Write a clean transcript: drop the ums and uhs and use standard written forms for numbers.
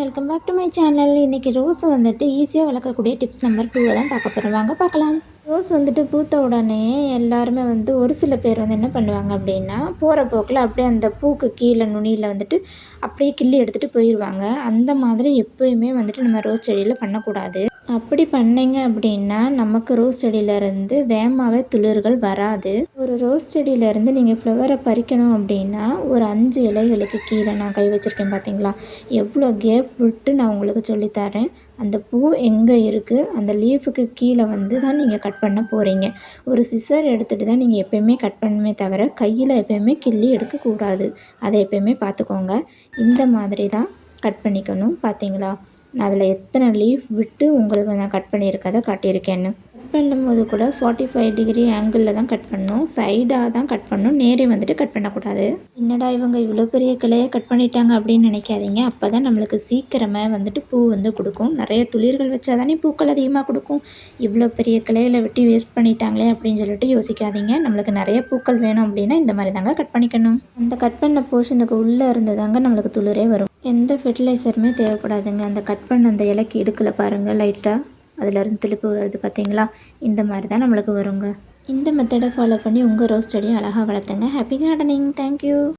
Welcome back to my channel. இன்றைக்கி rose வந்துட்டு ஈஸியாக வளர்க்கக்கூடிய டிப்ஸ் நம்பர் 2 தான் பார்க்க போகிறோம். வாங்க பார்க்கலாம். ரோஸ் வந்துட்டு பூத்த உடனே எல்லாருமே ஒரு சில பேர் என்ன பண்ணுவாங்க அப்படின்னா, போகிற போக்கில் அப்படியே அந்த பூக்கு கீழே நுனியில் அப்படியே கிள்ளி எடுத்துகிட்டு போயிடுவாங்க. அந்த மாதிரி எப்போயுமே நம்ம ரோஸ் செடியில் பண்ணக்கூடாது. அப்படி பண்ணிங்க அப்படின்னா நமக்கு ரோஸ் செடியிலேருந்து வேகமாகவே துளிர்கள் வராது. ஒரு ரோஸ் செடியிலேருந்து நீங்கள் ஃப்ளவரை பறிக்கணும் அப்படின்னா ஒரு 5 இலைகளுக்கு கீழே நான் கை வச்சுருக்கேன் பார்த்தீங்களா, எவ்வளோ கேப் விட்டு நான் உங்களுக்கு சொல்லித்தரேன். அந்த பூ எங்கே இருக்குது, அந்த லீஃபுக்கு கீழே தான் நீங்கள் கட் பண்ண போகிறீங்க. ஒரு சிசர் எடுத்துகிட்டு தான் நீங்கள் எப்போயுமே கட் பண்ணணுமே தவிர கையில் எப்போயுமே கிள்ளி எடுக்கக்கூடாது. அதை எப்போயுமே பார்த்துக்கோங்க. இந்த மாதிரி தான் கட் பண்ணிக்கணும். பார்த்தீங்களா, நான் அதில் எத்தனை லீஃப் விட்டு உங்களுக்கு நான் கட் பண்ணியிருக்கதை காட்டியிருக்கேன்னு. கட் பண்ணும்போது கூட 45 டிகிரி ஆங்கிளில் தான் கட் பண்ணணும். சைடாக தான் கட் பண்ணணும். நேரே கட் பண்ணக்கூடாது. என்னடா இவங்க இவ்வளோ பெரிய கிளையை கட் பண்ணிட்டாங்க அப்படின்னு நினைக்காதீங்க. அப்போ தான் நம்மளுக்கு சீக்கிரமாக பூ கொடுக்கும். நிறைய துளிர்கள் வச்சா தானே பூக்கள் அதிகமாக கொடுக்கும். இவ்வளோ பெரிய கிளையில் வெட்டி வேஸ்ட் பண்ணிட்டாங்களே அப்படின்னு சொல்லிட்டு யோசிக்காதீங்க. நம்மளுக்கு நிறைய பூக்கள் வேணும் அப்படின்னா இந்த மாதிரி தாங்க கட் பண்ணிக்கணும். அந்த கட் பண்ண போர்ஷனுக்கு உள்ளே இருந்து தாங்க நம்மளுக்கு துளிரே வரும். எந்த ஃபெர்டிலைசருமே தேவைப்படாதுங்க. அந்த கட் பண்ண அந்த இலைக்கு இடுக்கில் பாருங்கள், லைட்டாக அதிலருந்து திருப்பு வருது பார்த்தீங்களா, இந்த மாதிரி தான் நம்மளுக்கு வருங்க. இந்த மெத்தடை ஃபாலோ பண்ணி உங்கள் ரோஸ் செடியை அழகாக வளர்த்துங்க. Happy gardening. தேங்க்யூ.